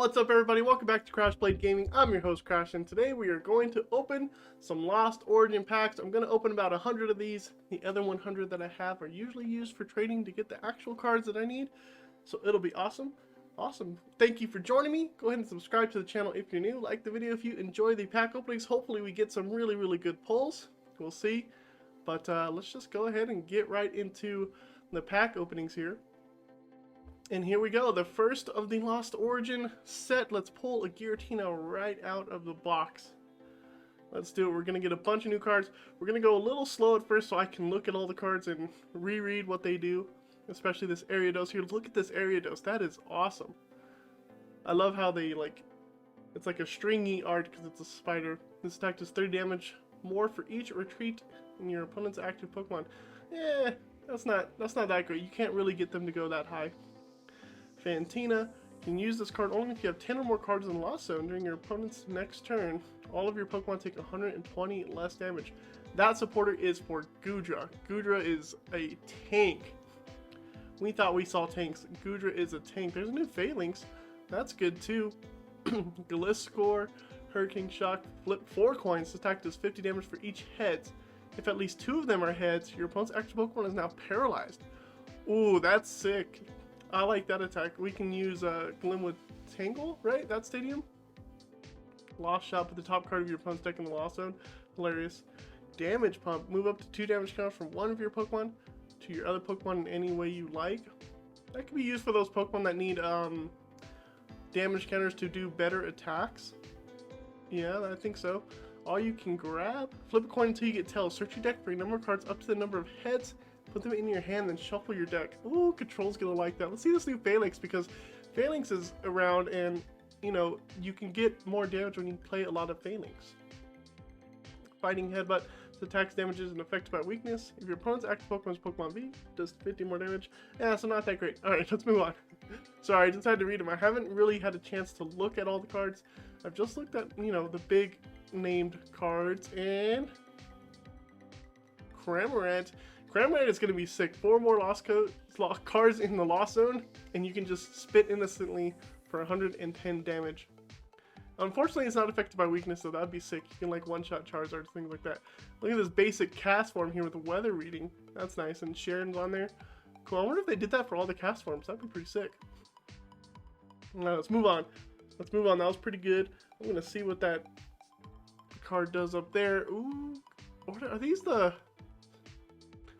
What's up, everybody? Welcome back to Crash Blade Gaming. I'm your host, Crash, and today we are going to open some Lost Origin packs. I'm going to open about 100 of these. The other 100 that I have are usually used for trading to get the actual cards that I need, so it'll be awesome. Awesome. Thank you for joining me. Go ahead and subscribe to the channel if you're new. Like the video if you enjoy the pack openings. Hopefully we get some really good pulls. We'll see. But let's just go ahead and get right into the pack openings here. And here we go, the first of the Lost Origin set. Let's pull a Giratina right out of the box. Let's do it. We're going to get a bunch of new cards. We're going to go a little slow at first so I can look at all the cards and reread what they do. Especially this area dose here. Look at this area dose. That is awesome. I love how they, it's like a stringy art because it's a spider. This attack does 30 damage more for each retreat in your opponent's active Pokemon. Eh, that's not that great. You can't really get them to go that high. Fantina, you can use this card only if you have 10 or more cards in the Lost Zone during your opponent's next turn. All of your Pokemon take 120 less damage. That supporter is for Goodra. Goodra is a tank. We thought we saw tanks. Goodra is a tank. There's a new Phalanx. That's good too. Gliscor, Hurricane Shock, flip 4 coins. This attack does 50 damage for each heads. If at least 2 of them are heads, your opponent's active Pokemon is now paralyzed. Ooh, that's sick. I like that attack. We can use Glimwood Tangle, right? That stadium? Lost Shot, put the top card of your opponent's deck in the Lost Zone. Hilarious. Damage Pump. Move up to 2 damage counters from one of your Pokemon to your other Pokemon in any way you like. That can be used for those Pokemon that need damage counters to do better attacks. Yeah, I think so. All you can grab. Flip a coin until you get tails. Search your deck for a number of cards up to the number of heads. Put them in your hand, then shuffle your deck. Ooh, Control's gonna like that. Let's see this new Phalanx, because Phalanx is around and, you know, you can get more damage when you play a lot of Phalanx. Fighting Headbutt. This attacks damages and affected by weakness. If your opponent's active Pokemon is Pokemon V, does 50 more damage. Yeah, so not that great. Alright, let's move on. Sorry, I just had to read them. I haven't really had a chance to look at all the cards. I've just looked at, you know, the big named cards, and Cramorant. Cramorant is going to be sick. 4 more cards in the Lost Zone, and you can just spit innocently for 110 damage. Unfortunately, it's not affected by weakness, so that'd be sick. You can like one-shot Charizard, things like that. Look at this basic cast form here with the weather reading. That's nice, and Sharon's on there. Cool. I wonder if they did that for all the cast forms. That'd be pretty sick. Now, let's move on. Let's move on. That was pretty good. I'm going to see what that card does up there. Ooh. What are these the...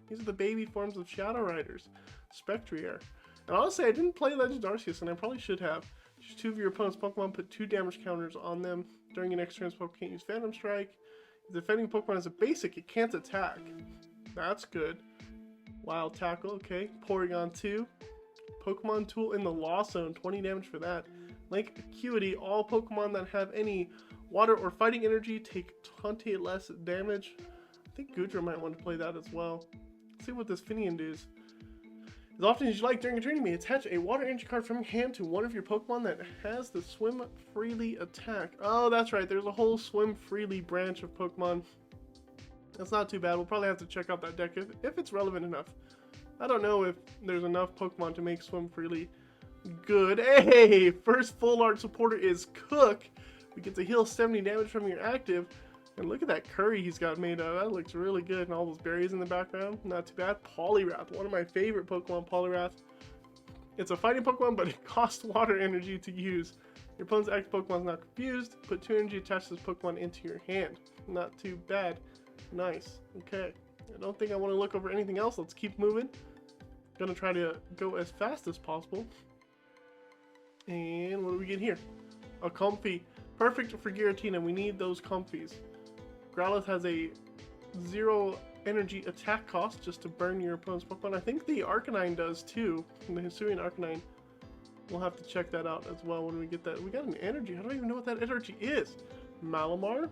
These are the baby forms of Shadow Riders. Spectrier. And honestly, I didn't play Legends Arceus, and I probably should have. Choose 2 of your opponent's Pokemon, put 2 damage counters on them. During your next turn, this Pokemon can't use Phantom Strike. If the defending Pokemon is a basic, it can't attack. That's good. Wild Tackle, okay. Porygon 2. Pokemon Tool in the Lost Zone, 20 damage for that. Link Acuity, all Pokemon that have any water or fighting energy take 20 less damage. I think Goodra might want to play that as well. Let's see what this Finian does. As often as you like during a training, you may attach a water energy card from your hand to one of your Pokemon that has the Swim Freely attack. Oh, that's right. There's a whole Swim Freely branch of Pokemon. That's not too bad. We'll probably have to check out that deck if it's relevant enough. I don't know if there's enough Pokemon to make Swim Freely good. Hey, first full art supporter is Cook. We get to heal 70 damage from your active. And look at that curry he's got made of. That looks really good. And all those berries in the background. Not too bad. Poliwrath. One of my favorite Pokemon, Poliwrath. It's a fighting Pokemon, but it costs water energy to use. Your opponent's active Pokemon is not confused. Put 2 energy attached to this Pokemon into your hand. Not too bad. Nice. Okay. I don't think I want to look over anything else. Let's keep moving. Gonna try to go as fast as possible. And what do we get here? A Comfy. Perfect for Giratina. We need those Comfies. Growlithe has a 0 energy attack cost just to burn your opponent's Pokemon. I think the Arcanine does too. The Hisuian Arcanine. We'll have to check that out as well when we get that. We got an energy. I don't even know what that energy is. Malamar.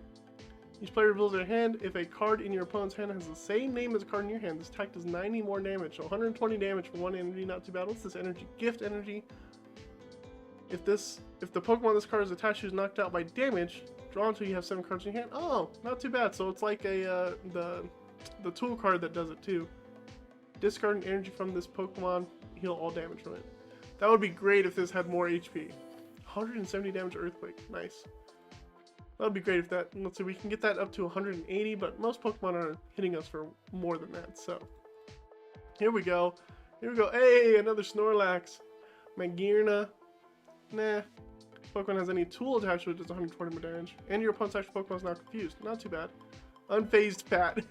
Each player reveals their hand. If a card in your opponent's hand has the same name as a card in your hand, this attack does 90 more damage. So 120 damage for 1 energy. Not too bad. What's this energy? Gift energy. If the Pokemon this card is attached to is knocked out by damage, draw until you have 7 cards in your hand. Oh, not too bad. So it's like a the tool card that does it too. Discard an energy from this Pokemon, heal all damage from it. That would be great if this had more HP. 170 damage Earthquake. Nice. That would be great if that, let's see, we can get that up to 180, but most Pokemon are hitting us for more than that, so. Here we go. Here we go. Hey, another Snorlax. Magearna. Nah. Pokemon has any tool attached to it, does 120 more damage. And your opponent's actual Pokemon is now confused. Not too bad. Unfazed Pat.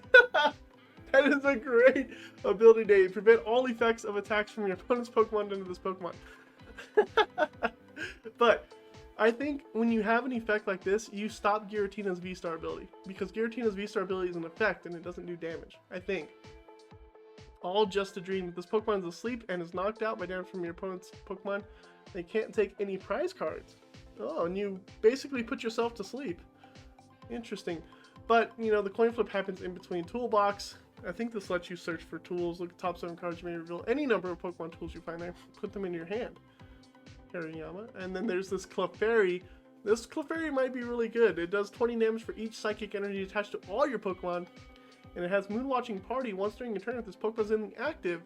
That is a great ability name. Prevent all effects of attacks from your opponent's Pokemon into this Pokemon. But I think when you have an effect like this, you stop Giratina's V-Star ability. Because Giratina's V-Star ability is an effect and it doesn't do damage. I think. All just a dream. If this Pokemon is asleep and is knocked out by damage from your opponent's Pokemon, they can't take any prize cards. Oh, and you basically put yourself to sleep. Interesting. But, you know, the coin flip happens in between toolbox. I think this lets you search for tools. Look at the top 7 cards. You may reveal any number of Pokemon tools you find there. Put them in your hand. Hariyama. And then there's this Clefairy. This Clefairy might be really good. It does 20 damage for each psychic energy attached to all your Pokemon. And it has Moonwatching Party. Once during your turn, if this Pokemon's in the active,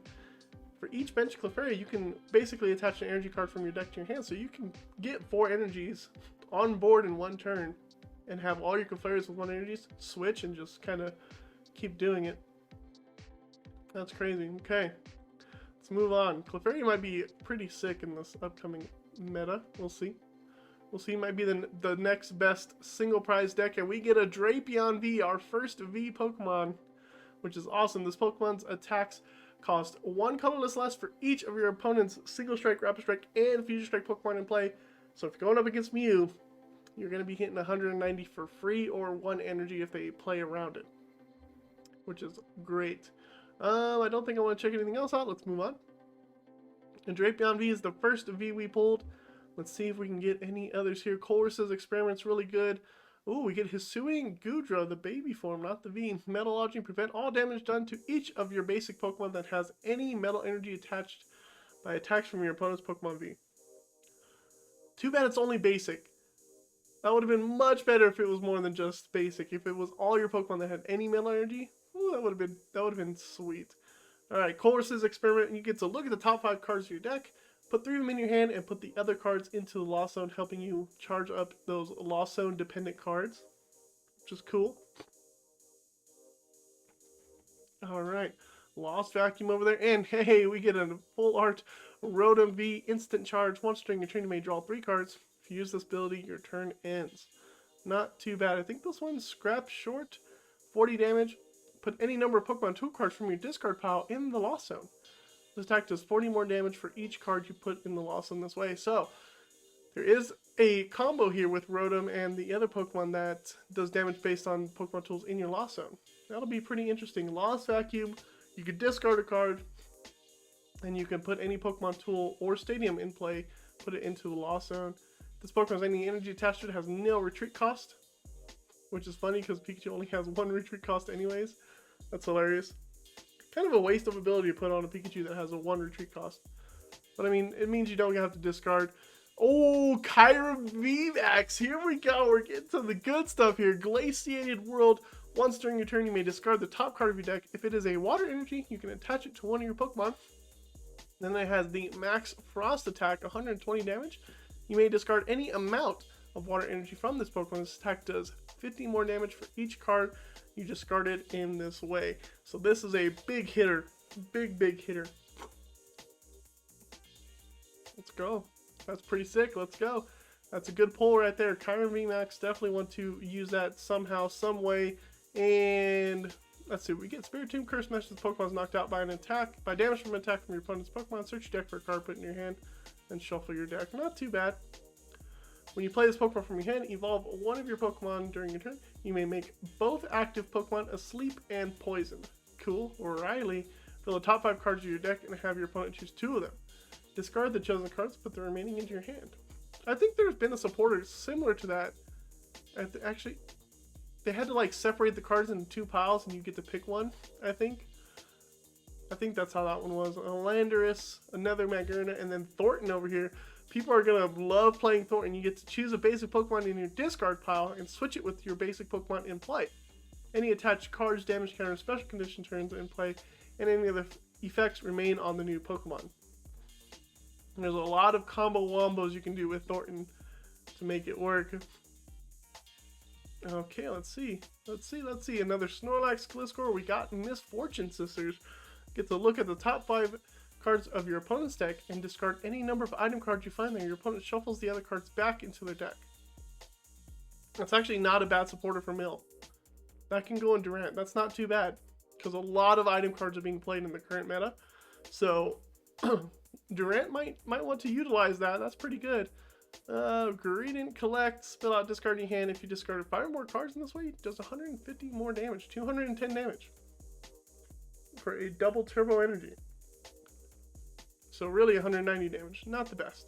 for each bench Clefairy, you can basically attach an energy card from your deck to your hand. So you can get 4 energies on board in one turn and have all your Clefairies with 1 energies, switch, and just kind of keep doing it. That's crazy. Okay, let's move on. Clefairy might be pretty sick in this upcoming meta. We'll see. We'll see. Might be the next best single prize deck, and we get a Drapion V, our first V Pokemon, which is awesome. This Pokemon's attacks cost 1 colorless less for each of your opponent's Single Strike, Rapid Strike, and Fusion Strike Pokemon in play. So if you're going up against Mew, you're going to be hitting 190 for free or 1 energy if they play around it, which is great. I don't think I want to check anything else out. Let's move on. And Drapion V is the first V we pulled. Let's see if we can get any others here. Colress's Experiment's really good. Ooh, we get Hisuian Goodra, the baby form, not the V. Metal Lodging, prevent all damage done to each of your basic Pokemon that has any metal energy attached by attacks from your opponent's Pokemon V. Too bad it's only basic. That would have been much better if it was more than just basic. If it was all your Pokemon that had any metal energy, ooh, that would have been sweet. Alright, Colress's Experiment, you get to look at the top 5 cards of your deck. Put 3 of them in your hand and put the other cards into the Lost Zone, helping you charge up those Lost Zone dependent cards, which is cool. Alright, Lost Vacuum over there, and hey, we get a full art Rotom V instant charge. Once during your turn, you may draw 3 cards. If you use this ability, your turn ends. Not too bad. I think this one's scrap short, 40 damage. Put any number of Pokemon tool cards from your discard pile in the Lost Zone. This attack does 40 more damage for each card you put in the Lost Zone this way. So, there is a combo here with Rotom and the other Pokemon that does damage based on Pokemon tools in your Lost Zone. That'll be pretty interesting. Lost Vacuum, you could discard a card, and you can put any Pokemon tool or Stadium in play, put it into the Lost Zone. This Pokemon has any energy attached to it, has no retreat cost, which is funny because Pikachu only has 1 retreat cost anyways. That's hilarious. Kind of a waste of ability to put on a Pikachu that has a 1 retreat cost. But I mean, it means you don't have to discard. Oh, Kyurem VMAX. Here we go. We're getting to the good stuff here. Glaciated World. Once during your turn, you may discard the top card of your deck. If it is a water energy, you can attach it to one of your Pokemon. Then it has the Max Frost attack, 120 damage. You may discard any amount of water energy from this Pokemon. This attack does 50 more damage for each card you discarded in this way. So this is a big hitter. Big hitter. Let's go. That's pretty sick. Let's go. That's a good pull right there. Kyurem VMAX, definitely want to use that somehow, some way. And let's see, we get Spiritomb Curse Mesh. This Pokemon is knocked out by an attack, by damage from an attack from your opponent's Pokemon. Search your deck for a card, put it in your hand, and shuffle your deck. Not too bad. When you play this Pokemon from your hand, evolve one of your Pokemon during your turn. You may make both active Pokemon asleep and poisoned. Cool. O'Reilly. Fill the top 5 cards of your deck and have your opponent choose 2 of them. Discard the chosen cards, put the remaining into your hand. I think there's been a supporter similar to that. Actually, they had to like separate the cards into 2 piles and you get to pick one, I think. I think that's how that one was. A Landorus, another Magearna, and then Thornton over here. People are going to love playing Thornton. You get to choose a basic Pokemon in your discard pile and switch it with your basic Pokemon in play. Any attached cards, damage counter, special condition turns in play, and any other effects remain on the new Pokemon. And there's a lot of combo wombos you can do with Thornton. to make it work. Okay, let's see. Another Snorlax, Gliscor. We got Misfortune Sisters. Get to look at the top 5 cards of your opponent's deck and discard any number of item cards you find there. Your opponent shuffles the other cards back into their deck. That's actually not a bad supporter for Mill. That can go in Durant. That's not too bad, because a lot of item cards are being played in the current meta. So Durant might want to utilize that. That's pretty good. Gradient Collect, spill out, discard your hand. If you discarded 5 more cards in this way, it does 150 more damage, 210 damage for a double turbo energy. So really 190 damage, not the best.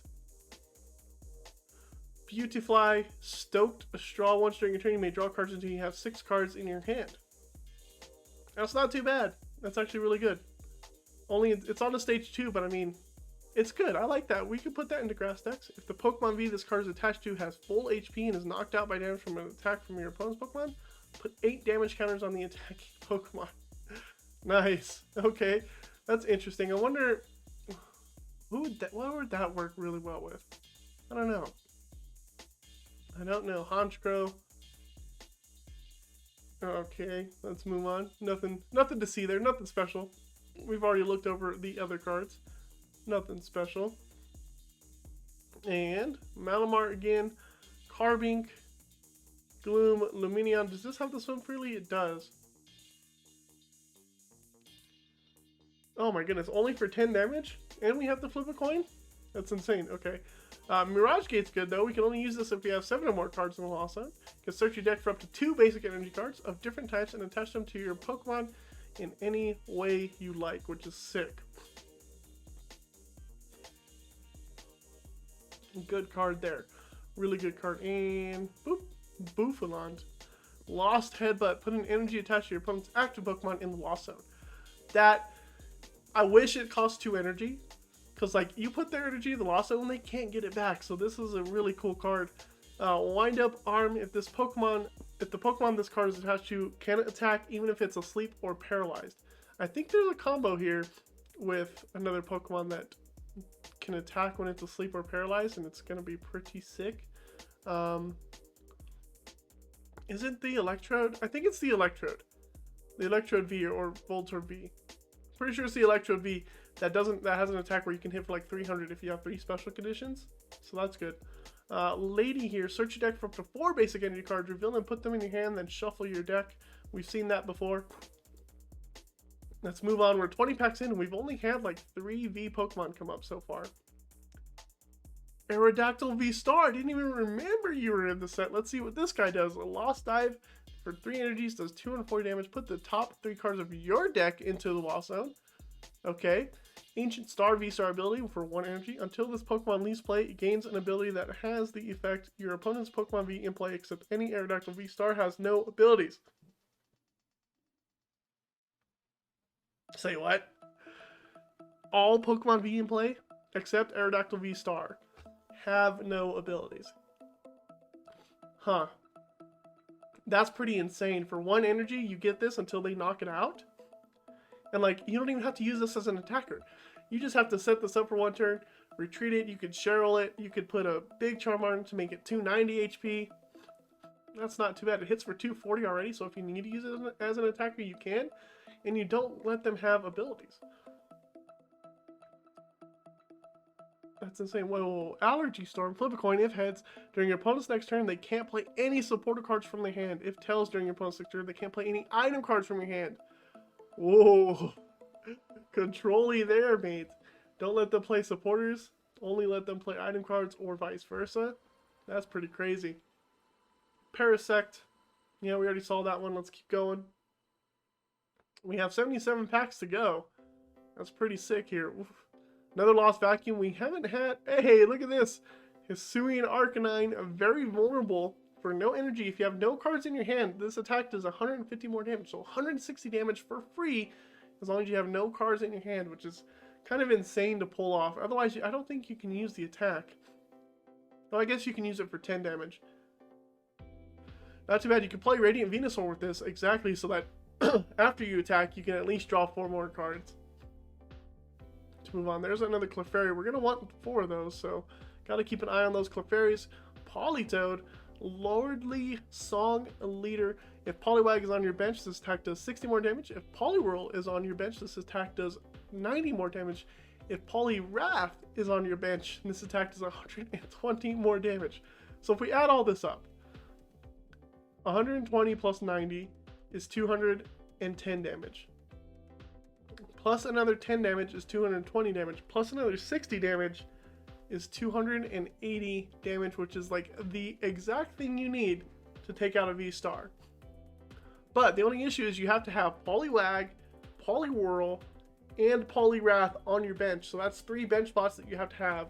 Beautifly, Stoked, a straw. Once during your turn, you may draw cards until you have 6 cards in your hand. That's not too bad. That's actually really good. Only it's on the stage 2, but I mean, it's good. I like that. We could put that into grass decks. If the Pokemon V this card is attached to has full HP and is knocked out by damage from an attack from your opponent's Pokemon, put 8 damage counters on the attacking Pokemon. Nice. Okay, that's interesting. I wonder what would that work really well with? I don't know. Honchkrow. Okay, let's move on. Nothing to see there. Nothing special. We've already looked over the other cards. Nothing special. And Malamar again. Carbink. Gloom. Luminion. Does this have to swim freely? It does. Oh my goodness. Only for 10 damage? And we have to flip a coin? That's insane. Okay. Mirage Gate's good though. We can only use this if we have 7 or more cards in the Lost Zone. You can search your deck for up to 2 basic energy cards of different types and attach them to your Pokemon in any way you like, which is sick. Good card there. Really good card. And boop, Bouffalant. Lost Headbutt. Put an energy attached to your opponent's active Pokemon in the Lost Zone. That, I wish it cost 2 energy. Because, like, you put their energy in the Lost Zone, they can't get it back. So this is a really cool card. Wind Up Arm. If the Pokemon this card is attached to can attack even if it's asleep or paralyzed. I think there's a combo here with another Pokemon that can attack when it's asleep or paralyzed, and it's going to be pretty sick. Is it the Electrode? I think it's the Electrode. The Electrode V or Voltorb V. Pretty sure it's the Electrode V. That has an attack where you can hit for like 300 if you have 3 special conditions. So that's good. Lady here, search your deck for up to 4 basic energy cards, reveal them, put them in your hand, then shuffle your deck. We've seen that before. Let's move on. We're 20 packs in and we've only had like 3 V Pokemon come up so far. Aerodactyl V-Star. I didn't even remember you were in the set. Let's see what this guy does. A Lost Dive for 3 energies, does 240 damage. Put the top 3 cards of your deck into the Lost Zone. Okay. Ancient Star V-Star ability for 1 energy. Until this Pokemon leaves play, it gains an ability that has the effect your opponent's Pokemon V in play, except any Aerodactyl V-Star has no abilities. Say what? All Pokemon V in play, except Aerodactyl V-Star, have no abilities. Huh. That's pretty insane. For 1 energy, you get this until they knock it out. And like, you don't even have to use this as an attacker. You just have to set this up for 1 turn, retreat it, you could Cheryl it, you could put a big charm on it to make it 290 HP. That's not too bad. It hits for 240 already, so if you need to use it as an attacker, you can. And you don't let them have abilities. That's insane. Whoa. Allergy Storm. Flip a coin. If heads, during your opponent's next turn, they can't play any supporter cards from their hand. If tails, during your opponent's next turn, they can't play any item cards from your hand. Whoa. Control-y there, mate. Don't let them play supporters. Only let them play item cards or vice versa. That's pretty crazy. Parasect. Yeah, we already saw that one. Let's keep going. We have 77 packs to go. That's pretty sick here. Oof. Another Lost Vacuum. We haven't had... Hey, look at this. Hisuian Arcanine. Very vulnerable for no energy. If you have no cards in your hand, this attack does 150 more damage. So 160 damage for free as long as you have no cards in your hand, which is kind of insane to pull off. Otherwise, I don't think you can use the attack. Well, I guess you can use it for 10 damage. Not too bad. You can play Radiant Venusaur with this exactly so that after you attack, you can at least draw 4 more cards. To move on, there's another Clefairy. We're going to want 4 of those, so got to keep an eye on those Clefairies. Politoed, Lordly Song Leader. If Poliwag is on your bench, this attack does 60 more damage. If Poliwhirl is on your bench, this attack does 90 more damage. If Poliwrath is on your bench, this attack does 120 more damage. So if we add all this up, 120 plus 90 is 210 damage. Plus another 10 damage is 220 damage. Plus another 60 damage is 280 damage, which is like the exact thing you need to take out a V-Star. But the only issue is you have to have Poliwag, Poliwhirl, and Poliwrath on your bench. So that's 3 bench spots that you have to have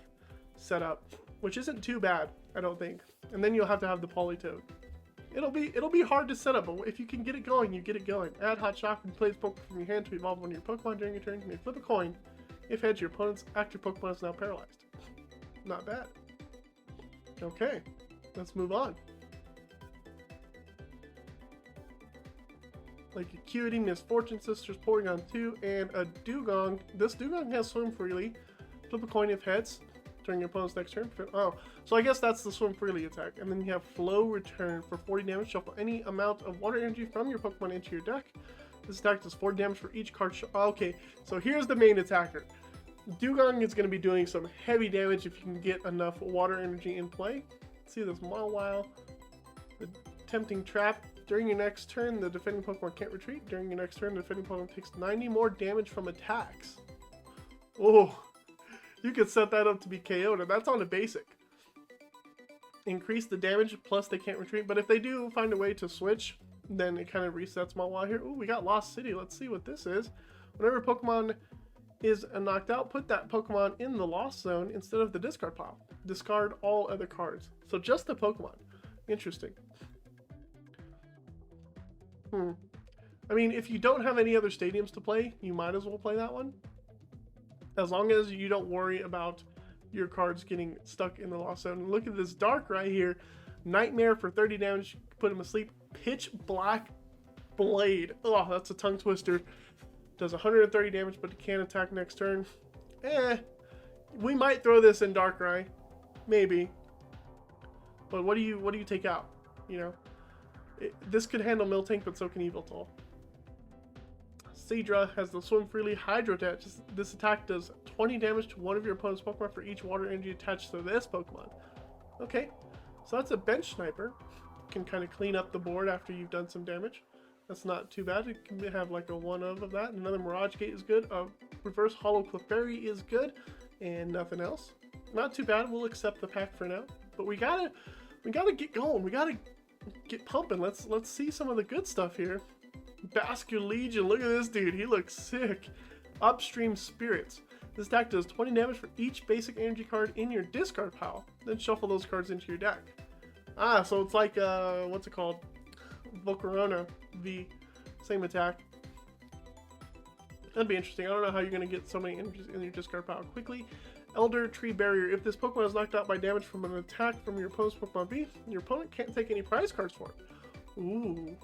set up, which isn't too bad, I don't think. And then you'll have to have the Politoed. It'll be hard to set up, but if you can get it going, you get it going. Add Hot Shock when you play this Pokemon from your hand to evolve one of your Pokemon during your turn. You may flip a coin. If heads, your opponent's active Pokemon is now paralyzed. Not bad. Okay, let's move on. Like Acuity, Misfortune Sisters, Porygon 2, and a Dugong. This Dugong has Swim Freely. Flip a coin if heads during your opponent's next turn. Oh, so I guess that's the Swim Freely attack. And then you have Flow Return for 40 damage. Shuffle any amount of water energy from your Pokemon into your deck. This attack does 40 damage for each card. Okay, so here's the main attacker. Dugong is going to be doing some heavy damage if you can get enough water energy in play. Let's see this Mawile. The Tempting Trap. During your next turn, the defending Pokemon can't retreat. During your next turn, the defending Pokemon takes 90 more damage from attacks. Oh, you could set that up to be KO'd, and that's on a basic. Increase the damage, plus they can't retreat. But if they do find a way to switch, then it kind of resets Mawile here. Ooh, we got Lost City. Let's see what this is. Whenever Pokemon is knocked out, put that Pokemon in the Lost Zone instead of the discard pile. Discard all other cards. So just the Pokemon. Interesting. I mean, if you don't have any other stadiums to play, you might as well play that one. As long as you don't worry about your cards getting stuck in the Lost Zone. Look at this Dark right here. Nightmare for 30 damage. Put him asleep. Pitch Black Blade. Oh, that's a tongue twister. Does 130 damage, but it can't attack next turn. We might throw this in Darkrai. Maybe. But what do you take out? You know? This could handle Miltank, but so can Yveltal. Seadra has the Swim Freely Hydro Attach. This attack does 20 damage to one of your opponent's Pokemon for each water energy attached to this Pokemon. Okay, so that's a bench sniper. Can kind of clean up the board after you've done some damage. That's not too bad. It can have like a 1-of that. Another Mirage Gate is good. Reverse Hollow Clefairy is good. And nothing else. Not too bad. We'll accept the pack for now. But we gotta get going. We gotta get pumping. Let's see some of the good stuff here. Basculin Legion. Look at this dude. He looks sick. Upstream Spirits. This attack does 20 damage for each basic energy card in your discard pile. Then shuffle those cards into your deck. Ah, so it's like what's it called? Volcarona V. Same attack. That'd be interesting. I don't know how you're gonna get so many energies in your discard pile quickly. Elder Tree Barrier. If this Pokemon is knocked out by damage from an attack from your opponent's Pokemon V, your opponent can't take any prize cards for it. Ooh.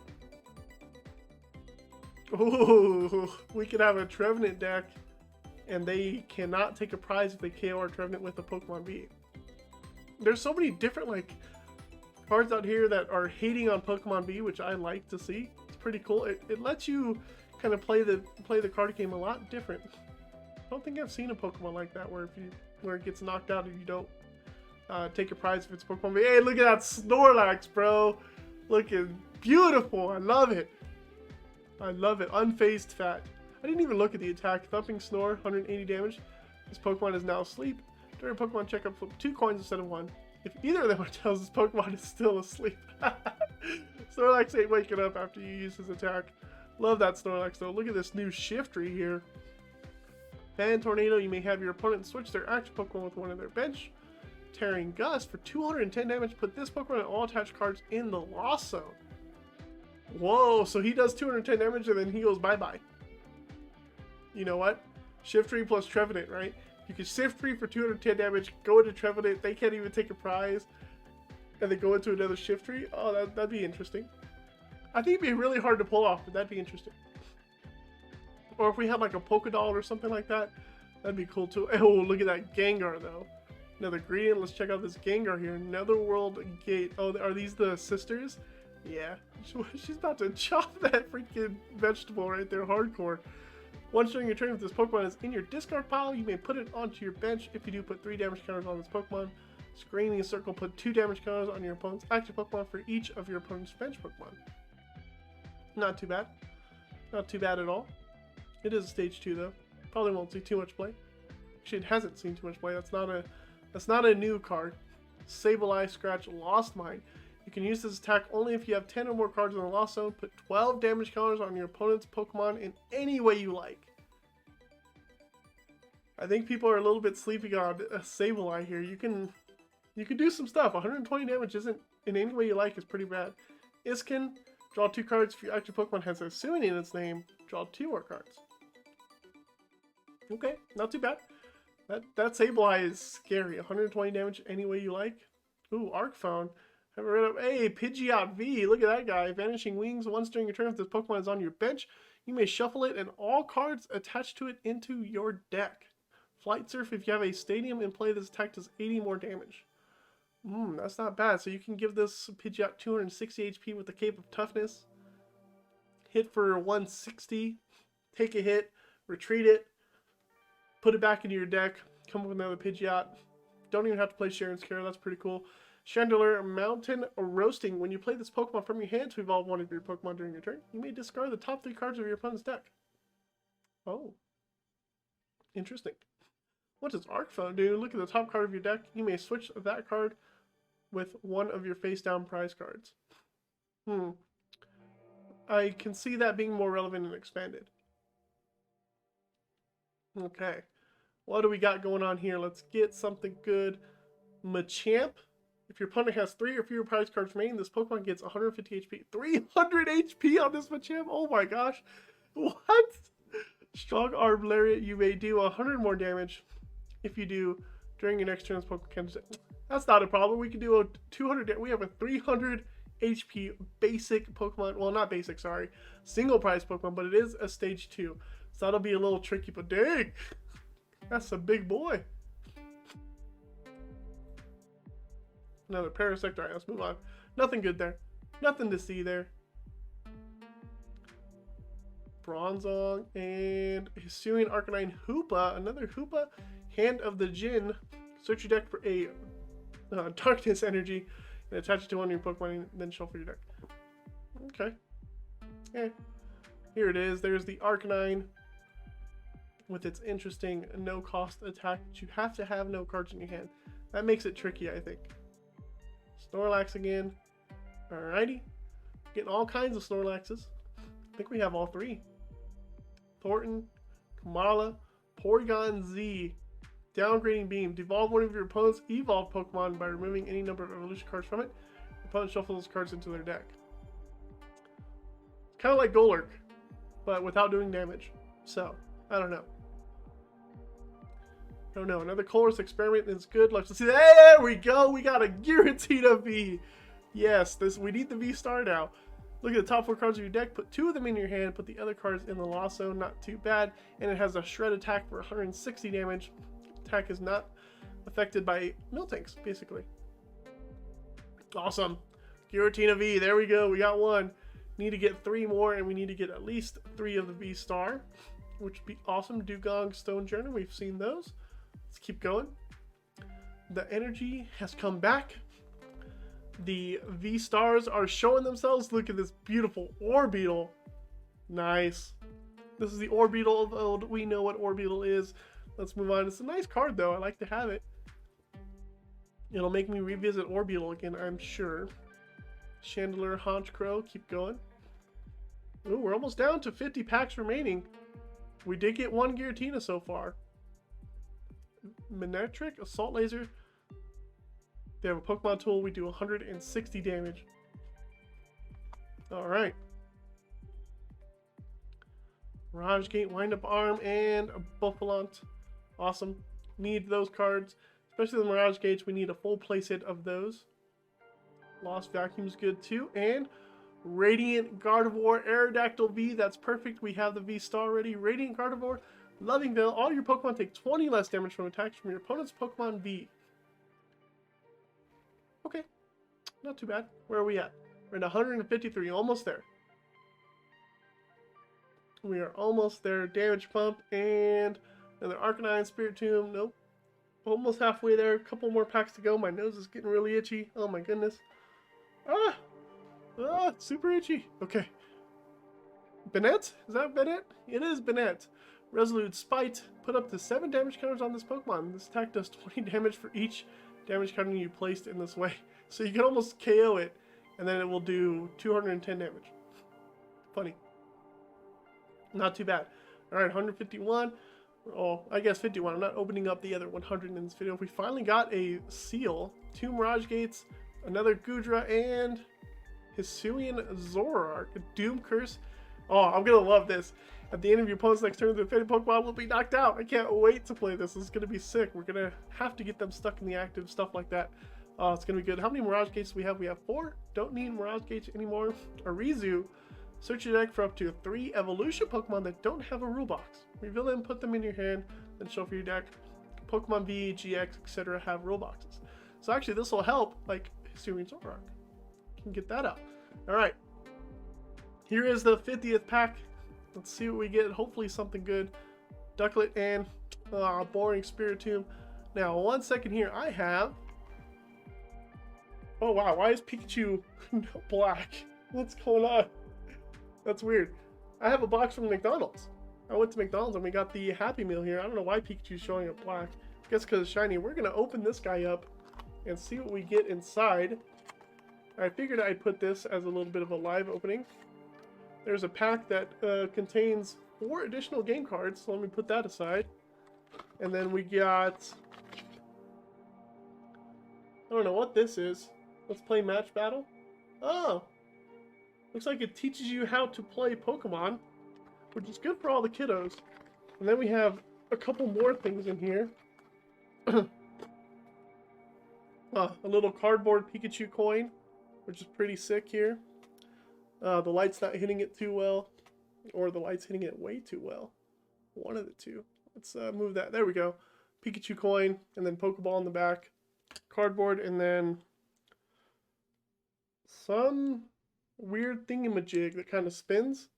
Ooh. We could have a Trevenant deck, and they cannot take a prize if they KO our Trevenant with a Pokemon V. There's so many different, like, cards out here that are hating on Pokemon V, which I like to see. It's pretty cool. It lets you kind of play the card game a lot different. I don't think I've seen a Pokemon like that where it gets knocked out and you don't take a prize if it's Pokemon V. Hey, look at that Snorlax, bro. Looking beautiful. I love it. I love it. Unfazed Fat. I didn't even look at the attack. Thumping Snore, 180 damage. This Pokemon is now asleep. During Pokemon checkup, flip 2 coins instead of 1. If either of them tells this Pokemon is still asleep. Snorlax ain't waking up after you use his attack. Love that Snorlax though. Look at this new Shiftry here. Fan Tornado, you may have your opponent switch their active Pokemon with one of their bench. Tearing Gust for 210 damage. Put this Pokemon and all attached cards in the Lost Zone. Whoa, so he does 210 damage and then he goes bye-bye. You know what? Shiftry plus Trevenant, right? You can Shiftry for 210 damage, go into Trevenant, they can't even take a prize, and then go into another Shiftry. Oh, that'd be interesting. I think it'd be really hard to pull off, but that'd be interesting. Or if we had like a Pokédoll or something like that, that'd be cool too. Oh, look at that Gengar though. Another ingredient. Let's check out this Gengar here. Netherworld Gate. Oh, are these the sisters? Yeah. She's about to chop that freaking vegetable right there. Hardcore. Once during your turn, if this Pokemon is in your discard pile, you may put it onto your bench. If you do, put 3 damage counters on this Pokemon. Screening circle, put 2 damage counters on your opponent's active Pokemon for each of your opponent's bench Pokemon. Not too bad. Not too bad at all. It is a stage 2 though. Probably won't see too much play. Actually, it hasn't seen too much play. That's not a new card. Sableye, Scratch, Lost Mine. You can use this attack only if you have 10 or more cards in the Lost Zone. Put 12 damage counters on your opponent's Pokemon in any way you like. I think people are a little bit sleeping on a Sableye here. You can do some stuff. 120 damage isn't in any way you like is pretty bad. Iskin, draw 2 cards. If your active Pokemon has a Suin in its name, draw 2 more cards. Okay, not too bad. That Sableye is scary. 120 damage any way you like. Ooh, Arc Phone. Haven't read up. Hey, Pidgeot V. Look at that guy. Vanishing Wings. Once during your turn, if this Pokemon is on your bench, you may shuffle it and all cards attached to it into your deck. Flight Surf. If you have a Stadium in play, this attack does 80 more damage. That's not bad. So you can give this Pidgeot 260 HP with the Cape of Toughness. Hit for 160. Take a hit. Retreat it. Put it back into your deck. Come up with another Pidgeot. Don't even have to play Sharon's Care. That's pretty cool. Chandelier Mountain Roasting. When you play this Pokemon from your hand to evolve one of your Pokemon during your turn, you may discard the top 3 cards of your opponent's deck. Oh. Interesting. What does Arc Phone do? Look at the top card of your deck. You may switch that card with one of your face-down prize cards. I can see that being more relevant and expanded. Okay. What do we got going on here? Let's get something good. Machamp. If your opponent has 3 or fewer prize cards remaining, this Pokemon gets 150 HP. 300 HP on this Machamp? Oh my gosh. What? Strong Arm Lariat. You may do 100 more damage. If you do, during your next turn, this Pokemon can... That's not a problem. We can do a 200... We have a 300 HP basic Pokemon. Well, not basic, sorry. Single prize Pokemon, but it is a stage 2. So that'll be a little tricky, but dang. That's a big boy. Another Parasect. Alright, let's move on. Nothing good there. Nothing to see there. Bronzong and Hisuian Arcanine Hoopa. Another Hoopa. Hand of the Djinn. Search your deck for a Darkness Energy and attach it to one of your Pokemon and then shuffle your deck. Okay. Yeah. Here it is. There's the Arcanine with its interesting no-cost attack. But you have to have no cards in your hand. That makes it tricky, I think. Snorlax again. Alrighty. Getting all kinds of Snorlaxes. I think we have all 3. Thornton, Kamala, Porygon Z. Downgrading Beam. Devolve one of your opponent's evolved Pokemon by removing any number of evolution cards from it. Your opponent shuffles those cards into their deck. Kind of like Golurk, but without doing damage. So, I don't know. I don't know. Another Colress Experiment is good. Let's see. There we go. We got a guaranteed a V. Yes, we need the V star now. Look at the top 4 cards of your deck. Put 2 of them in your hand. Put the other cards in the Lost Zone. Not too bad. And it has a Shred attack for 160 damage. Attack is not affected by Miltanks, basically. Awesome. Giratina V. There we go. We got 1. Need to get 3 more, and we need to get at least 3 of the V star, which would be awesome. Dugong, Stonejourner. We've seen those. Let's keep going. The energy has come back. The V-Stars are showing themselves. Look at this beautiful Orbeetle. Nice. This is the Orbeetle of old. We know what Orbeetle is. Let's move on. It's a nice card, though. I like to have it. It'll make me revisit Orbeetle again, I'm sure. Chandelier, Honchkrow. Keep going. Ooh, we're almost down to 50 packs remaining. We did get 1 Giratina so far. Manectric, Assault Laser. They have a Pokemon tool. We do 160 damage. Alright. Mirage Gate, Wind Up Arm, and a Buffalont. Awesome. Need those cards. Especially the Mirage Gates. We need a full playset of those. Lost Vacuum's good too. And Radiant Gardevoir, Aerodactyl V. That's perfect. We have the V star already. Radiant Gardevoir, Loving Veil. All your Pokemon take 20 less damage from attacks from your opponent's Pokemon V. Okay, not too bad. Where are we at? We're at 153, almost there. We are almost there. Damage pump and another Arcanine, Spirit Tomb. Nope. Almost halfway there. A couple more packs to go. My nose is getting really itchy. Oh my goodness. Ah! Ah, it's super itchy. Okay. Bennett? Is that Bennett? It is Bennett. Resolute Spite. Put up to 7 damage counters on this Pokemon. This attack does 20 damage for each damage counter you placed in this way. So you can almost KO it, and then it will do 210 damage. Funny. Not too bad. Alright, 151. Oh, I guess 51. I'm not opening up the other 100 in this video. We finally got a seal, 2 Mirage Gates, another Gudra, and Hisuian Zoroark, a Doom Curse. Oh, I'm gonna love this. At the end of your opponent's next turn, the defending Pokemon will be knocked out. I can't wait to play this. This is gonna be sick. We're gonna have to get them stuck in the active, stuff like that. It's gonna be good. How many Mirage Gates do we have? We have 4. Don't need Mirage Gates anymore. Arizu. Search your deck for up to 3 evolution Pokemon that don't have a rule box. Reveal them, put them in your hand, then shuffle your deck. Pokemon V, GX, etc. have rule boxes. So actually this will help, like Hisuian Zoroark. You can get that out. Alright. Here is the 50th pack. Let's see what we get. Hopefully something good. Ducklet and boring Spiritomb. Now, 1 second here. I have... Oh wow, why is Pikachu black? What's going on? That's weird. I have a box from McDonald's. I went to McDonald's and we got the Happy Meal here. I don't know why Pikachu's showing up black. I guess because it's shiny. We're going to open this guy up and see what we get inside. I figured I'd put this as a little bit of a live opening. There's a pack that contains 4 additional game cards. So let me put that aside. And then we got... I don't know what this is. Let's play Match Battle. Oh! Looks like it teaches you how to play Pokemon, which is good for all the kiddos. And then we have a couple more things in here. A little cardboard Pikachu coin, which is pretty sick here. The light's not hitting it too well, or the light's hitting it way too well. One of the two. Let's move that. There we go. Pikachu coin, and then Pokeball in the back. Cardboard, and then some weird thingamajig that kind of spins.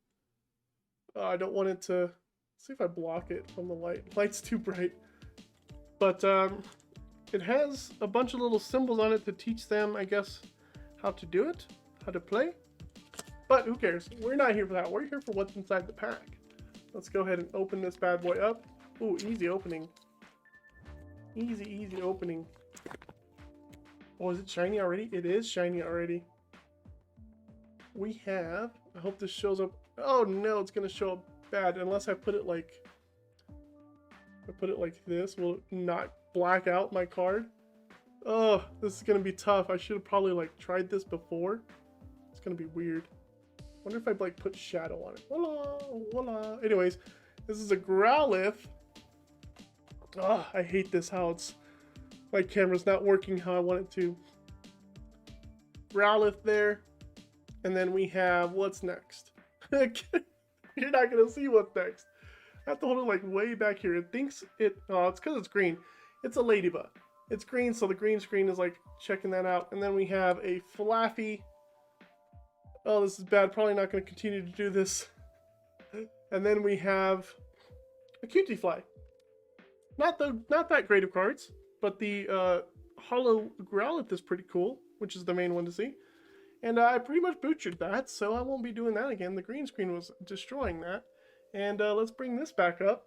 I don't want it to... See if I block it from the light. Light's too bright. But it has a bunch of little symbols on it to teach them, I guess, how to do it, how to play. But who cares? We're not here for that. We're here for what's inside the pack. Let's go ahead and open this bad boy up. Ooh, easy opening. Easy opening. Oh, is it shiny already? It is shiny already. We have... I hope this shows up... Oh no, it's going to show up bad. Unless I put it like... If I put it like this, will it not black out my card? Oh, this is going to be tough. I should have probably like tried this before. It's going to be weird. Wonder if I like put shadow on it. Voila, voila. Anyways, this is a Growlithe. Oh, I hate this how it's... My camera's not working how I want it to. Growlithe there. And then we have... What's next? You're not going to see what's next. I have to hold it like way back here. It thinks it... Oh, it's because it's green. It's a ladybug. It's green, so the green screen is like checking that out. And then we have a Flaffy. Oh, this is bad. Probably not going to continue to do this. And then we have a Cutie Fly. Not that great of cards, but the Hollow Growlithe is pretty cool, which is the main one to see. And I pretty much butchered that, so I won't be doing that again. The green screen was destroying that. And let's bring this back up.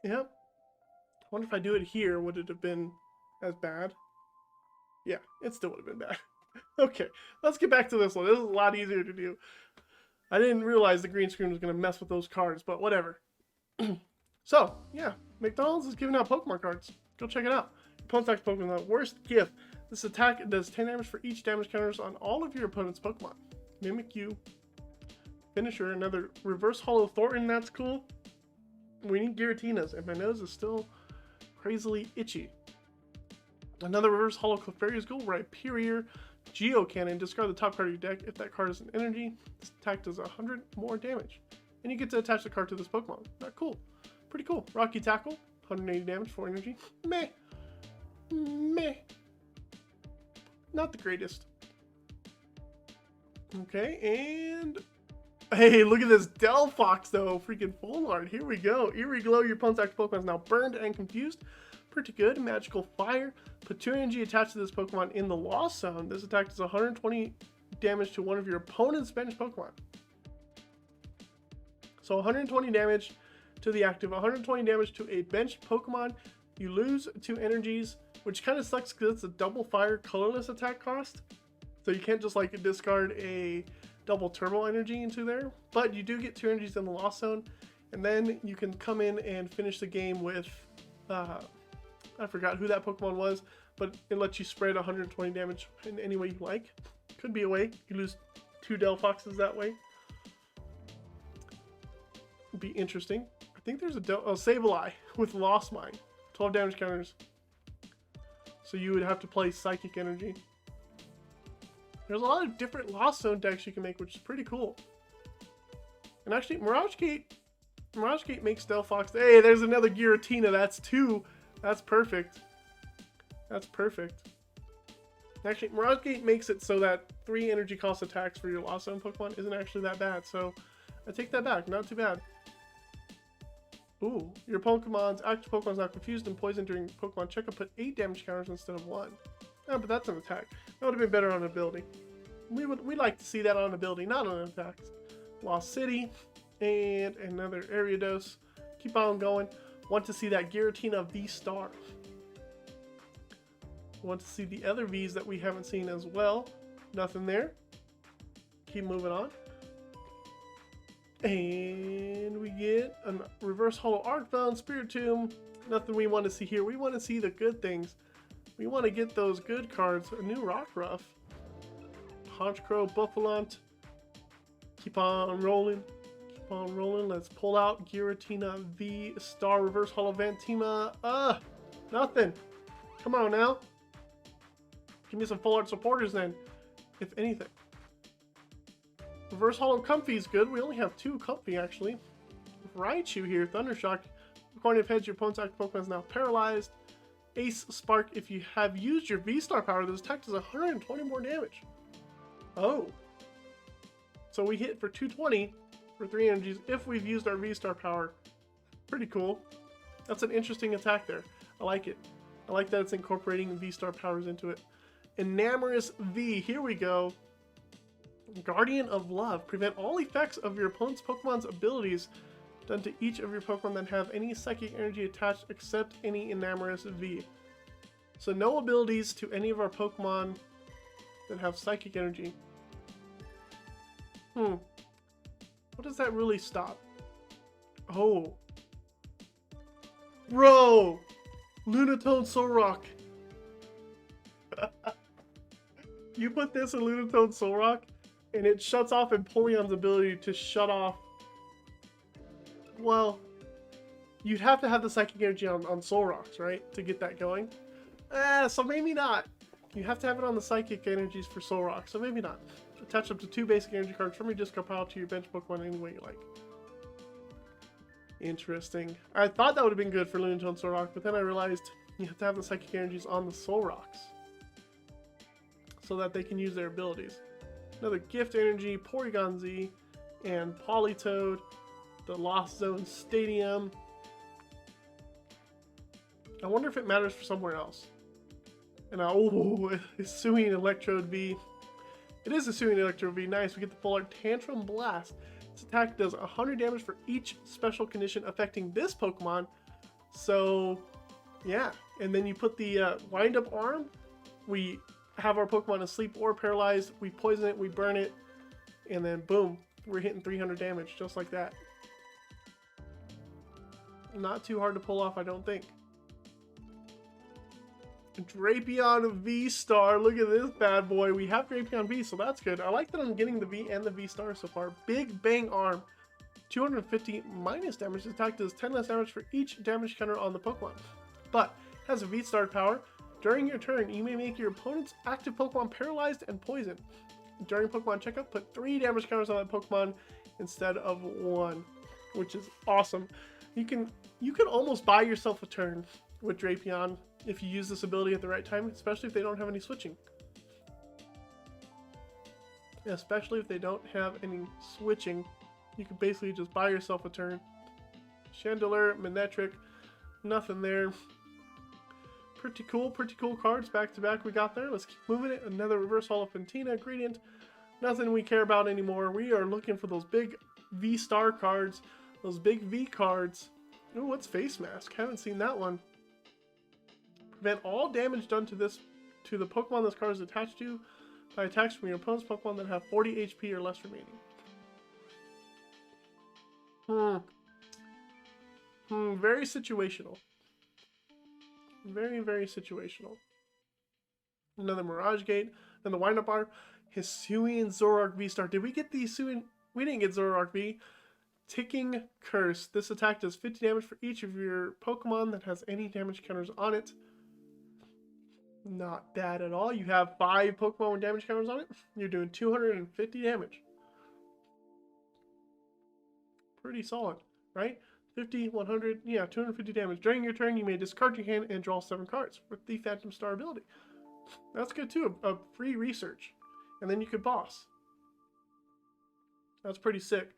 Yep. I wonder if I do it here, would it have been as bad? Yeah, it still would have been bad. Okay, let's get back to this one. This is a lot easier to do. I didn't realize the green screen was going to mess with those cards, but whatever. So, yeah, McDonald's is giving out Pokemon cards. Go check it out. Opponent's attack Pokemon. Worst gift. This attack does 10 damage for each damage counters on all of your opponent's Pokemon. Mimikyu. Finisher. Another reverse hollow Thornton. That's cool. We need Giratinas, and my nose is still crazily itchy. Another reverse hollow Clefairy's Ghoul. Rhyperior. Geocannon. Discard the top card of your deck. If that card is an energy, this attack does 100 more damage. And you get to attach the card to this Pokemon. Not cool. Pretty cool. Rocky Tackle. 180 damage, 4 energy. Meh. Meh. not the greatest. Okay, and hey, look at this Delphox though, freaking full art. Here we go. Eerie Glow, your opponent's active Pokemon is now burned and confused. Pretty good. Magical Fire. Put 2 energy attached to this Pokemon in the Lost Zone. This attack does 120 damage to one of your opponent's bench Pokemon. So 120 damage to the active, 120 damage to a bench Pokemon. You lose 2 energies, which kind of sucks because it's a double fire colorless attack cost. So you can't just like discard a double turbo energy into there. But you do get 2 energies in the Lost Zone. And then you can come in and finish the game with, I forgot who that Pokemon was, but it lets you spread 120 damage in any way you like. Could be a way. You lose 2 Delphoxes that way. Be interesting. I think there's a Sableye with Lost Mine. 12 damage counters. So you would have to play Psychic Energy. There's a lot of different Lost Zone decks you can make, which is pretty cool. And actually, Mirage Gate makes Delphox. Hey, there's another Giratina. That's 2. That's perfect. That's perfect. Actually, Mirage Gate makes it so that 3 energy cost attacks for your Lost Zone Pokemon isn't actually that bad. So I take that back. Not too bad. Ooh, your Pokemon's active Pokemon's not confused and poisoned during Pokemon checkup. Put 8 damage counters instead of 1. Oh, but that's an attack. That would have been better on ability. We like to see that on ability, not on attacks. Lost City and another Ariados. Keep on going. Want to see that Giratina V-Star. Want to see the other Vs that we haven't seen as well. Nothing there. Keep moving on. And we get a Reverse Hollow Arcbound, Spiritomb. Nothing we want to see here. We want to see the good things. We want to get those good cards. A new Rockruff. Honchkrow, Buffalont. Keep on rolling. Keep on rolling. Let's pull out Giratina V-Star, Reverse Hollow Vantima. Nothing. Come on now. Give me some full art supporters then, if anything. Reverse Hollow Comfy is good. We only have 2 Comfy, actually. Raichu here, Thundershock. According to heads, your opponent's active Pokemon is now paralyzed. Ace Spark, if you have used your V-Star power, this attack does 120 more damage. Oh. So we hit for 220 for 3 energies if we've used our V-Star power. Pretty cool. That's an interesting attack there. I like it. I like that it's incorporating V-Star powers into it. Enamorous V, here we go. Guardian of Love. Prevent all effects of your opponent's Pokemon's abilities done to each of your Pokemon that have any psychic energy attached except any Enamorous V. So no abilities to any of our Pokemon that have psychic energy. What does that really stop? Oh. Bro! Lunatone Solrock. You put this in Lunatone Solrock, and it shuts off Empoleon's ability to shut off. Well, you'd have to have the psychic energy on Solrocks, right? To get that going. So maybe not. You have to have it on the psychic energies for Solrock, so maybe not. Attach up to 2 basic energy cards from your discard pile to your bench Pokemon any way you like. Interesting. I thought that would have been good for Lunatone Solrock, but then I realized you have to have the psychic energies on the Solrocks so that they can use their abilities. Another Gift Energy, Porygon Z, and Politoed, the Lost Zone Stadium. I wonder if it matters for somewhere else. And oh, Hisuian Electrode V. It is a Hisuian Electrode V. Nice. We get the full art Tantrum Blast. This attack does 100 damage for each special condition affecting this Pokemon. So, yeah. And then you put the Wind Up Arm. We have our Pokemon asleep or paralyzed. We poison it, we burn it, and then boom, we're hitting 300 damage just like that. Not too hard to pull off, I don't think. Drapion V-Star. Look at this bad boy. We have Drapion V, so that's good. I like that I'm getting the V and the V-Star so far. Big Bang Arm. 250 minus damage. This attack does 10 less damage for each damage counter on the Pokemon. But has a V-Star power. During your turn, you may make your opponent's active Pokemon paralyzed and poisoned. During Pokemon checkup, put 3 damage counters on that Pokemon instead of 1, which is awesome. You can almost buy yourself a turn with Drapion if you use this ability at the right time, especially if they don't have any switching. especially if they don't have any switching. You can basically just buy yourself a turn. Chandelier, Manetric, nothing there. Pretty cool cards back to back we got there. Let's keep moving it. Another Reverse Holo Fantina, Gradient. Nothing we care about anymore. We are looking for those big V-Star cards, those big V cards. Oh, what's Face Mask? Haven't seen that one. Prevent all damage done to the Pokemon this card is attached to by attacks from your opponent's Pokemon that have 40 HP or less remaining. Very situational. Very, very situational. Another Mirage Gate, and the Wind-Up Bar. Hisuian Zoroark V-Star. Did we get the Hisuian? We didn't get Zoroark V. Ticking Curse. This attack does 50 damage for each of your Pokemon that has any damage counters on it. Not bad at all. You have 5 Pokemon with damage counters on it. You're doing 250 damage. Pretty solid, right? 50, 100, yeah, 250 damage. During your turn, you may discard your hand and draw 7 cards with the Phantom Star ability. That's good too. A free research. And then you could boss. That's pretty sick.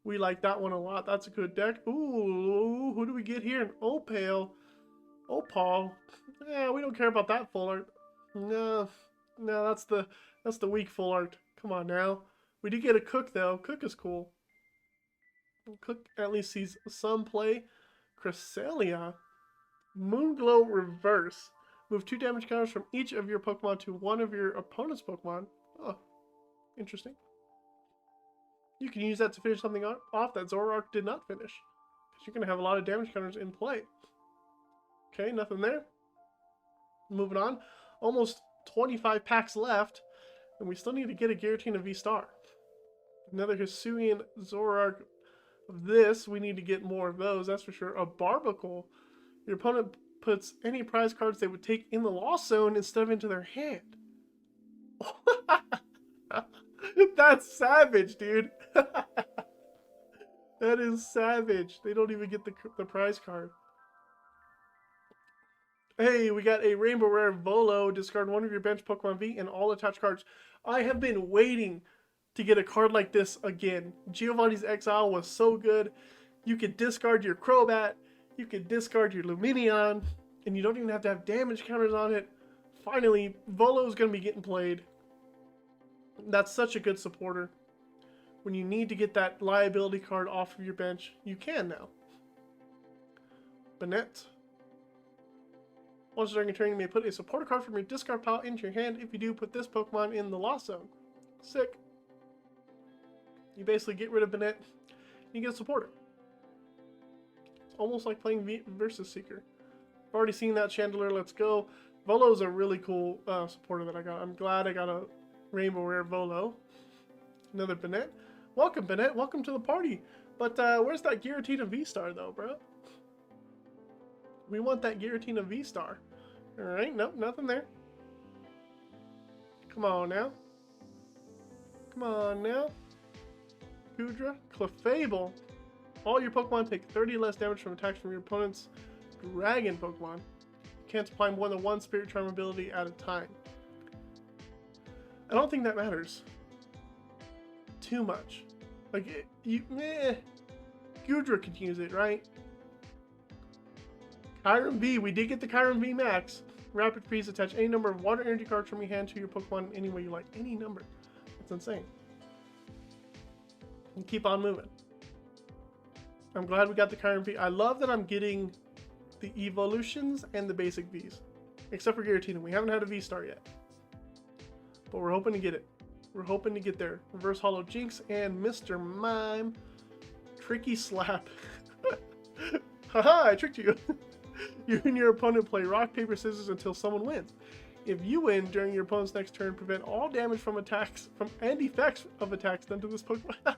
We like that one a lot. That's a good deck. Ooh, who do we get here? An Opal. Opal. Yeah, we don't care about that full art. No, that's the weak full art. Come on now. We did get a Cook though. Cook is cool. Cook at least sees some play. Cresselia. Moonglow Reverse. Move 2 damage counters from each of your Pokemon to one of your opponent's Pokemon. Oh, interesting. You can use that to finish something off that Zoroark did not finish. Because you're going to have a lot of damage counters in play. Okay, nothing there. Moving on. Almost 25 packs left. And we still need to get a Giratina V-Star. Another Hisuian Zoroark. Of this, we need to get more of those, that's for sure. A Barbacle. Your opponent puts any prize cards they would take in the Lost Zone instead of into their hand. That's savage, dude. That is savage. They don't even get the prize card. Hey, we got a Rainbow Rare Volo. Discard one of your bench Pokemon V and all attached cards. I have been waiting to get a card like this again. Giovanni's Exile was so good. You could discard your Crobat, you could discard your Lumineon, and you don't even have to have damage counters on it. Finally, Volo is going to be getting played. That's such a good supporter. When you need to get that liability card off of your bench, you can now. Banette. Once during a turn, you may put a supporter card from your discard pile into your hand. If you do, put this Pokemon in the Lost Zone. Sick. You basically get rid of Banette, you get a supporter. It's almost like playing Versus Seeker. I've already seen that Chandelier, let's go. Volo is a really cool supporter that I got. I'm glad I got a Rainbow Rare Volo. Another Banette. Welcome, Banette. Welcome to the party. But where's that Giratina V-Star, though, bro? We want that Giratina V-Star. Alright, nope, nothing there. Come on now. Come on now. Kudra. Clefable. All your Pokemon take 30 less damage from attacks from your opponent's Dragon Pokemon. You can't apply more than one Spirit Charm ability at a time. I don't think that matters too much. Like, Gudra could use it, right? Kyurem V. We did get the Kyurem V Max. Rapid Freeze. Attach any number of water energy cards from your hand to your Pokemon any way you like. Any number. That's insane. And keep on moving. I'm glad we got the Kyurem V. I love that I'm getting the evolutions and the basic Vs. Except for Giratina. We haven't had a V-Star yet. But we're hoping to get it. We're hoping to get there. Reverse Holo Jinx and Mr. Mime. Tricky Slap. Haha, I tricked you. You and your opponent play rock, paper, scissors until someone wins. If you win during your opponent's next turn, prevent all damage from attacks and effects of attacks done to this Pokemon.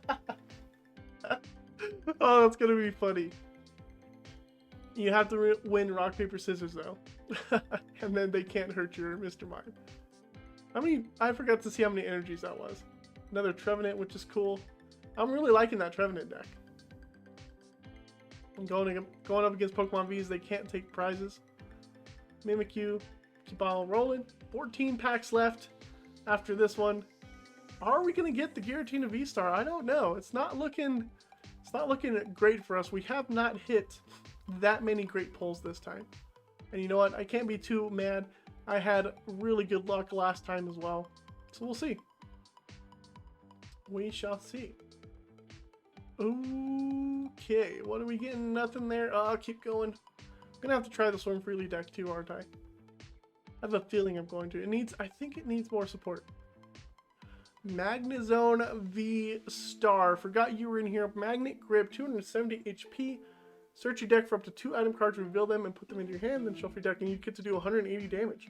Oh, that's gonna be funny. You have to win rock, paper, scissors though. And then they can't hurt your Mr. Mime. How many? I forgot to see how many energies that was. Another Trevenant, which is cool. I'm really liking that Trevenant deck. I'm going up against Pokemon Vs, they can't take prizes. Mimikyu, keep on rolling. 14 packs left after this one. Are we gonna get the Giratina V-Star? I don't know. It's not looking great for us. We have not hit that many great pulls this time. And you know what? I can't be too mad. I had really good luck last time as well. So we'll see. We shall see. Okay, what are we getting? Nothing there. I'll keep going. I'm gonna have to try the Swim Freely deck too, aren't I? I have a feeling I'm going to. I think it needs more support. Magnezone V-Star. Forgot you were in here. Magnet Grip, 270 HP. Search your deck for up to 2 item cards, reveal them, and put them into your hand, then shuffle your deck, and you get to do 180 damage.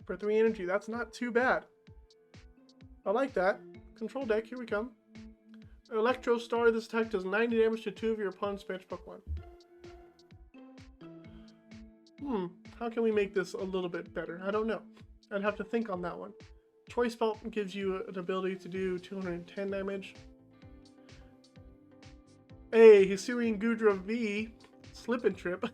For 3 energy, that's not too bad. I like that. Control deck, here we come. Electro Star, this attack does 90 damage to 2 of your opponent's bench Pokemon. How can we make this a little bit better? I don't know. I'd have to think on that one. Choice Belt gives you an ability to do 210 damage. Hey, Hisuian Gudra V, Slip and Trip.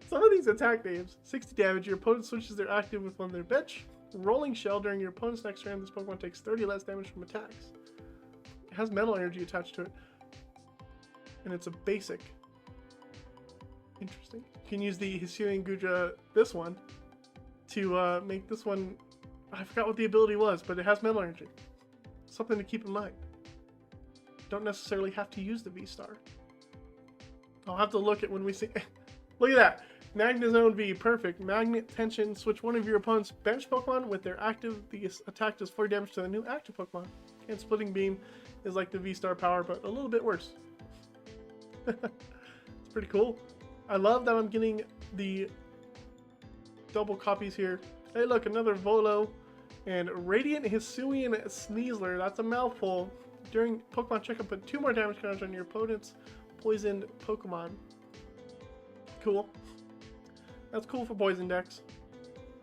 Some of these attack names. 60 damage, your opponent switches their active with one of their bench. Rolling Shell, during your opponent's next turn, this Pokemon takes 30 less damage from attacks. It has metal energy attached to it. And it's a basic. Interesting. You can use the Hisuian Gudra, this one, to make this one, I forgot what the ability was, but it has metal energy. Something to keep in mind. Don't necessarily have to use the V-Star. I'll have to look at when we see. Look at that. Magnezone V, perfect. Magnet Tension, switch one of your opponent's bench Pokemon with their active. The attack does 4 damage to the new active Pokemon. And Splitting Beam is like the V-Star power, but a little bit worse. It's pretty cool. I love that I'm getting the double copies here. Hey, look, another Volo. And Radiant Hisuian Sneasler. That's a mouthful. During Pokemon checkup, put 2 more damage counters on your opponent's poisoned Pokemon. Cool. That's cool for poison decks,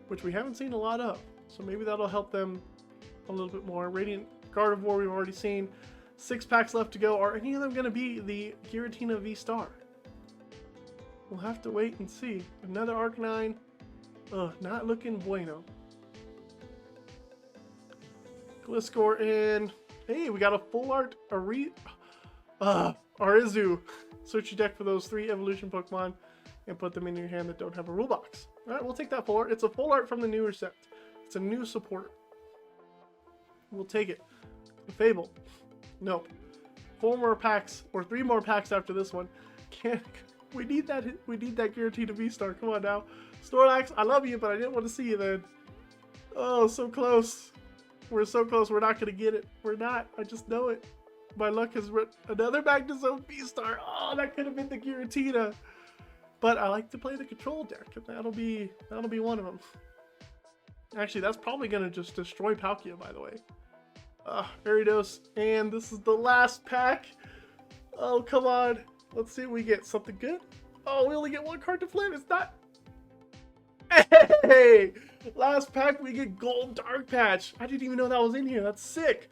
which we haven't seen a lot of. So maybe that'll help them a little bit more. Radiant Gardevoir we've already seen. 6 packs left to go. Are any of them going to be the Giratina V-Star? We'll have to wait and see. Another Arcanine. Ugh, not looking bueno. Gliscor in. Hey, we got a full art Arizu. Search your deck for those 3 evolution Pokemon and put them in your hand that don't have a rule box. Alright, we'll take that full art. It's a full art from the newer set. It's a new support. We'll take it. A Fable. Nope. 4 more packs, or 3 more packs after this one. We need that Giratina V-Star. Come on now. Snorlax, I love you, but I didn't want to see you then. Oh, so close. We're so close. We're not going to get it. We're not. I just know it. My luck has written another Magnezone V-Star. Oh, that could have been the Giratina. But I like to play the control deck, and that'll be one of them. Actually, that's probably going to just destroy Palkia, by the way. Aridos, and this is the last pack. Oh, come on. Let's see if we get something good. Oh, we only get 1 card to flip. It's not. Hey! Last pack, we get Gold Dark Patch. I didn't even know that was in here. That's sick.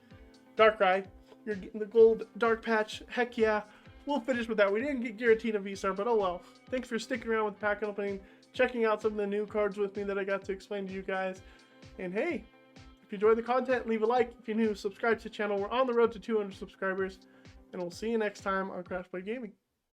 Darkrai, you're getting the Gold Dark Patch. Heck yeah. We'll finish with that. We didn't get Giratina V-Star, but oh well. Thanks for sticking around with the pack opening, checking out some of the new cards with me that I got to explain to you guys. And hey, if you enjoyed the content, leave a like. If you're new, subscribe to the channel. We're on the road to 200 subscribers. And we'll see you next time on Crash Play Gaming.